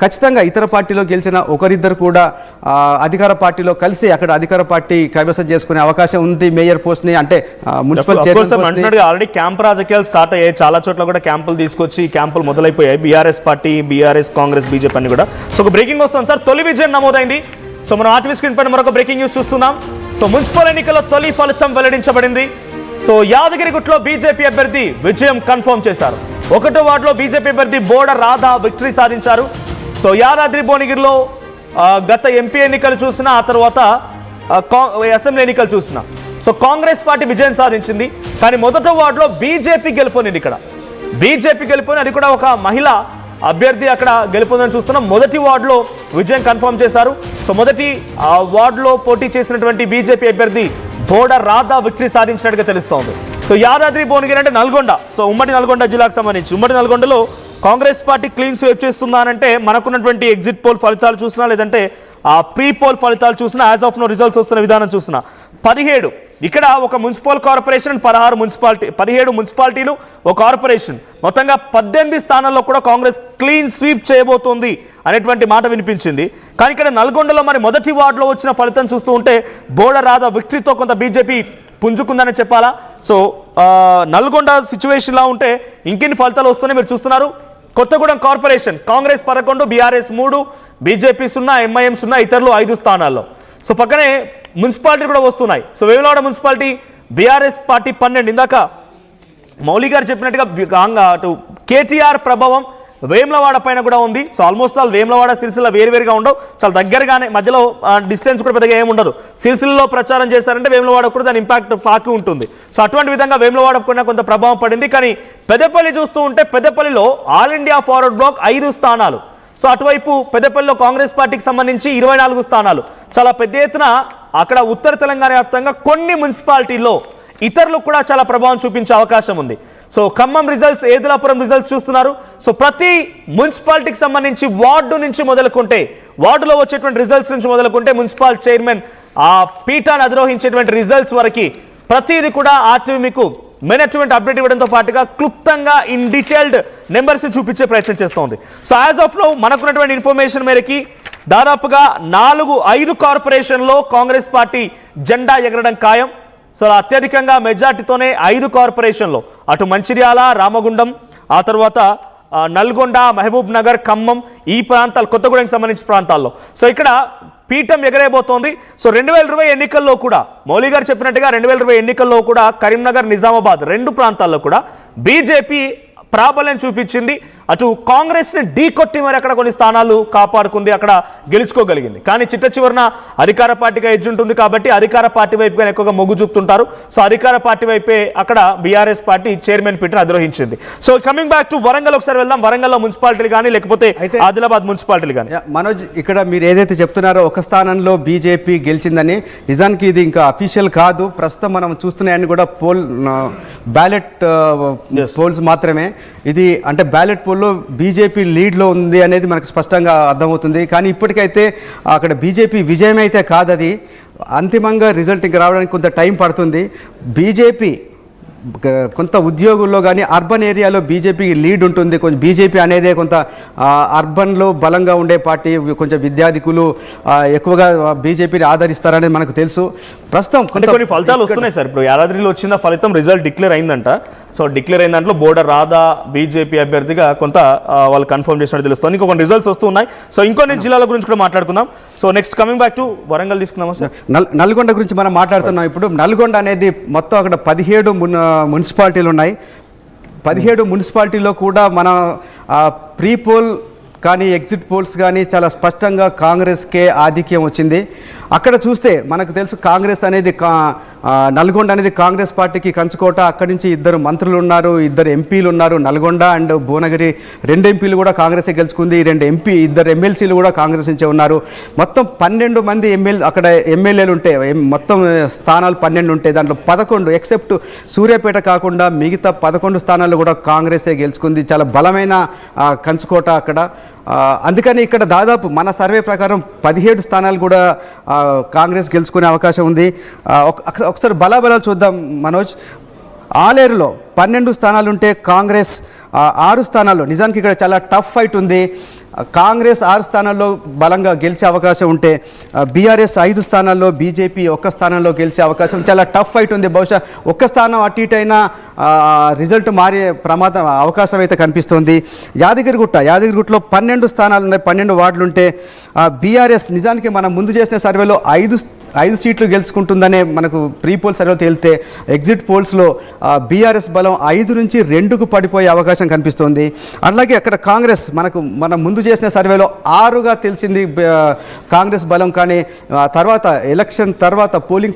ఖచ్చితంగా ఇతర పార్టీలో గెలిచిన ఒకరిద్దరు కూడా అధికార పార్టీలో కలిసి అక్కడ అధికార పార్టీ కైవసం చేసుకునే అవకాశం ఉంది. మేయర్ పోస్ట్ ని అంటే మున్సిపల్ చైర్మన్ ఆల్రెడీ క్యాంప్ రాజకీయాలు స్టార్ట్ అయ్యాయి. చాలా చోట్ల కూడా క్యాంపులు తీసుకొచ్చి క్యాంపులు మొదలైపోయాయి. BRS party, BRS, Congress, BJP అని కూడా. సో ఒక బ్రేకింగ్ వస్తుంది సార్, తొలి విజయం నమోదైంది. సో మనం ఆర్టీవీ స్క్రీన్ పైన మరొక బ్రేకింగ్ న్యూస్ చూస్తున్నాం. సో మున్సిపల్ ఎన్నికల్లో తొలి ఫలితం వెల్లడించబడింది. సో యాదగిరిగుట్టలో బీజేపీ అభ్యర్థి విజయం కన్ఫర్మ్ చేశారు. 1వ వార్డులో బీజేపీ అభ్యర్థి బోడ రాధా విక్టరీ సాధించారు. సో యాదాద్రి భువనగిరిలో గత ఎంపీ ఎన్నికలు చూసినా, ఆ తర్వాత అసెంబ్లీ ఎన్నికలు చూసినా సో కాంగ్రెస్ పార్టీ విజయం సాధించింది. కానీ 1వ వార్డులో బీజేపీ గెలుపొందింది. ఇక్కడ బీజేపీ గెలుపొంది, అది కూడా ఒక మహిళ అభ్యర్థి అక్కడ గెలుపొందని చూస్తున్నాం. 1వ వార్డులో విజయం కన్ఫర్మ్ చేశారు. సో మొదటి వార్డులో పోటీ చేసినటువంటి బీజేపీ అభ్యర్థి బోడ రాధా విక్టరీ సాధించినట్టుగా తెలుస్తోంది. సో యాదాద్రి భువనగిరి అంటే నల్గొండ, సో ఉమ్మడి నల్గొండ జిల్లాకు సంబంధించి ఉమ్మడి నల్గొండలో కాంగ్రెస్ పార్టీ క్లీన్ స్వీప్ చేస్తుందా అంటే మనకున్నటువంటి ఎగ్జిట్ పోల్ ఫలితాలు చూసినా, లేదంటే ఆ ప్రీ పోల్ ఫలితాలు చూసినా, యాజ్ ఆఫ్ నో రిజల్ట్స్ వస్తున్న విధానం చూసినా 17 ఇక్కడ ఒక మున్సిపల్ కార్పొరేషన్, 17 మున్సిపాలిటీలు, ఒక కార్పొరేషన్, మొత్తంగా 18 స్థానాల్లో కూడా కాంగ్రెస్ క్లీన్ స్వీప్ చేయబోతోంది అనేటువంటి మాట వినిపించింది. కానీ ఇక్కడ నల్గొండలో మరి మొదటి వార్డులో వచ్చిన ఫలితం చూస్తూ ఉంటే బోడ రాధా విక్టరీతో కొంత బీజేపీ పుంజుకుందని చెప్పాలా. సో నల్గొండ సిచ్యువేషన్లా ఉంటే ఇంకెన్ని ఫలితాలు వస్తున్నాయి మీరు చూస్తున్నారు. Kothagudem corporation Congress 11, BRS 3, BJP 0, MIM 0, ఇతరులు 5 స్థానాల్లో. సో పక్కనే మున్సిపాలిటీ కూడా వస్తున్నాయి. So Vemulawada municipality BRS party 12. ఇందాక మౌలి గారు చెప్పినట్టుగా అటు కేటీఆర్ ప్రభావం వేములవాడ పైన కూడా ఉంది. So almost all Vemulawada, Sircilla వేరువేరుగా ఉండవు, చాలా దగ్గరగానే, మధ్యలో డిస్టెన్స్ కూడా పెద్దగా ఏమి ఉండదు. సిరిసిల్లలో ప్రచారం చేశారంటే వేములవాడ కూడా దాని ఇంపాక్ట్ పాకి ఉంటుంది. సో అటువంటి విధంగా వేములవాడ కూడా కొంత ప్రభావం పడింది. కానీ పెద్దపల్లి చూస్తూ ఉంటే పెద్దపల్లిలో ఆల్ ఇండియా ఫార్వర్డ్ బ్లాక్ 5 స్థానాలు. సో అటువైపు పెద్దపల్లిలో కాంగ్రెస్ పార్టీకి సంబంధించి 24 స్థానాలు. చాలా పెద్ద ఎత్తున అక్కడ ఉత్తర తెలంగాణ వ్యాప్తంగా కొన్ని మున్సిపాలిటీల్లో ఇతరులకు కూడా చాలా ప్రభావం చూపించే అవకాశం ఉంది. So Khammam results, Edulapuram results చూస్తున్నారు. సో ప్రతి మున్సిపాలిటీకి సంబంధించి వార్డు నుంచి మొదలుకుంటే, వార్డులో వచ్చేటువంటి రిజల్ట్స్ నుంచి మొదలుకుంటే మున్సిపల్ చైర్మన్ ఆ పీఠాన్ని అధిరోహించేటువంటి రిజల్ట్స్ వరకు ప్రతిదీ కూడా ఆర్టీవీ మీకు మెయిన్ అప్డేట్ ఇవ్వడంతో పాటుగా క్లుప్తంగా ఇన్ డీటెయిల్డ్ నెంబర్స్ చూపించే ప్రయత్నం చేస్తోంది. సో యాజ్ ఆఫ్ నౌ మనకున్నటువంటి ఇన్ఫర్మేషన్ మేరకి దాదాపుగా 4-5 కార్పొరేషన్లో కాంగ్రెస్ పార్టీ జెండా ఎగరడం ఖాయం. సో అత్యధికంగా మెజార్టీతోనే 5 కార్పొరేషన్లో, అటు మంచిర్యాల, రామగుండం, ఆ తర్వాత నల్గొండ, మహబూబ్ నగర్, ఖమ్మం, ఈ ప్రాంతాలు, కొత్తగూడెంకి సంబంధించిన ప్రాంతాల్లో సో ఇక్కడ పీఠం ఎగరేయబోతోంది. సో 2020 ఎన్నికల్లో కూడా మౌలి గారు చెప్పినట్టుగా 2020 ఎన్నికల్లో కూడా కరీంనగర్, నిజామాబాద్ 2 ప్రాంతాల్లో కూడా బీజేపీ ప్రాబల్యం చూపించింది. అటు కాంగ్రెస్ని ఢీకొట్టి మరి అక్కడ కొన్ని స్థానాలు కాపాడుకుంది, అక్కడ గెలుచుకోగలిగింది. కానీ చిట్ట చివరన అధికార పార్టీగా ఎడ్జ్ ఉంటుంది కాబట్టి అధికార పార్టీ వైపుగా ఎక్కువగా మొగ్గు చూపుతుంటారు. సో అధికార పార్టీ వైపే అక్కడ బీఆర్ఎస్ పార్టీ చైర్మన్ పీఠను అధిరోహించింది. So coming back to Warangal ఒకసారి వెళ్దాం. వరంగల్లో మున్సిపాలిటీలు కానీ లేకపోతే ఆదిలాబాద్ మున్సిపాలిటీలు కానీ. మనోజ్, ఇక్కడ మీరు ఏదైతే చెప్తున్నారో ఒక స్థానంలో బీజేపీ గెలిచిందని, నిజానికి ఇది ఇంకా అఫీషియల్ కాదు. ప్రస్తుతం మనం చూస్తున్నాయని కూడా బ్యాలెట్ పోల్స్ మాత్రమే. ఇది అంటే బ్యాలెట్ పోల్లో బీజేపీ లీడ్లో ఉంది అనేది మనకు స్పష్టంగా అర్థమవుతుంది. కానీ ఇప్పటికైతే అక్కడ బీజేపీ విజయం అయితే కాదు, అది అంతిమంగా రిజల్ట్ ఇంకా రావడానికి కొంత టైం పడుతుంది. బీజేపీ కొంత ఉద్యోగుల్లో కానీ అర్బన్ ఏరియాలో బీజేపీకి లీడ్ ఉంటుంది. కొంచెం బీజేపీ అనేదే కొంత అర్బన్లో బలంగా ఉండే పార్టీ. కొంచెం విద్యార్థికులు ఎక్కువగా బీజేపీని ఆదరిస్తారనేది మనకు తెలుసు. ప్రస్తుతం కొన్ని ఫలితాలు వస్తున్నాయి సార్. ఇప్పుడు యాదాద్రిలో వచ్చిన ఫలితం రిజల్ట్ డిక్లేర్ అయిందంట. సో డిక్లేర్ అయిన దాంట్లో బోర్డర్ రాధా బీజేపీ అభ్యర్థిగా కొంత వాళ్ళు కన్ఫర్మ్ చేసినట్టు తెలుస్తుంది. ఇంకొక రిజల్ట్స్ వస్తున్నాయి. సో ఇంకొన్ని జిల్లాల గురించి కూడా మాట్లాడుకుందాం. So next coming back to Warangal తీసుకుందాం సార్. నల్గొండ గురించి మనం మాట్లాడుతున్నాం. ఇప్పుడు నల్గొండ అనేది మొత్తం అక్కడ 17 మున్సిపాలిటీలు ఉన్నాయి. 17 మున్సిపాలిటీలో కూడా మన ప్రీ పోల్ కానీ ఎగ్జిట్ పోల్స్ కానీ చాలా స్పష్టంగా కాంగ్రెస్కే ఆధిక్యం వచ్చింది. అక్కడ చూస్తే మనకు తెలుసు కాంగ్రెస్ అనేది నల్గొండ అనేది కాంగ్రెస్ పార్టీకి కంచుకోట. అక్కడి నుంచి 2 మంత్రులు ఉన్నారు, 2 ఎంపీలు ఉన్నారు. నల్గొండ అండ్ భువనగిరి 2 ఎంపీలు కూడా కాంగ్రెసే గెలుచుకుంది. 2 ఎమ్మెల్సీలు కూడా కాంగ్రెస్ నుంచే ఉన్నారు. మొత్తం 12 మంది అక్కడ ఎమ్మెల్యేలు ఉంటే, మొత్తం స్థానాలు 12 ఉంటాయి. దాంట్లో 11 ఎక్సెప్ట్ సూర్యాపేట కాకుండా మిగతా 11 స్థానాలు కూడా కాంగ్రెసే గెలుచుకుంది. చాలా బలమైన కంచుకోట అక్కడ. అందుకని ఇక్కడ దాదాపు మన సర్వే ప్రకారం 17 స్థానాలు కూడా కాంగ్రెస్ గెలుచుకునే అవకాశం ఉంది. ఒకసారి బలాబలాలు చూద్దాం మనోజ్. ఆలేరులో 12 స్థానాలు ఉంటే కాంగ్రెస్ 6 స్థానాల్లో. నిజానికి ఇక్కడ చాలా టఫ్ ఫైట్ ఉంది. కాంగ్రెస్ 6 స్థానాల్లో బలంగా గెలిచే అవకాశం ఉంటే బీఆర్ఎస్ 5 స్థానాల్లో, బీజేపీ 1 స్థానంలో గెలిచే అవకాశం, చాలా టఫ్ ఫైట్ ఉంది. బహుశా 1 స్థానం అటు ఇటు అయినా రిజల్ట్ మారే అవకాశం అయితే కనిపిస్తుంది. యాదగిరిగుట్టలో 12 స్థానాలు ఉన్నాయి, 12 వార్డులు ఉంటే బీఆర్ఎస్ నిజానికి మనం ముందు చేసిన సర్వేలో 5 సీట్లు గెలుచుకుంటుందనే మనకు ప్రీ పోల్ సర్వేలో తేలితే ఎగ్జిట్ పోల్స్లో బీఆర్ఎస్ బలం 5 నుంచి 2కు పడిపోయే అవకాశం కనిపిస్తుంది. అలాగే అక్కడ కాంగ్రెస్ మనం ముందు చేసిన సర్వేలో 6గా తెలిసింది కాంగ్రెస్ బలం, కానీ తర్వాత ఎలక్షన్ తర్వాత పోలింగ్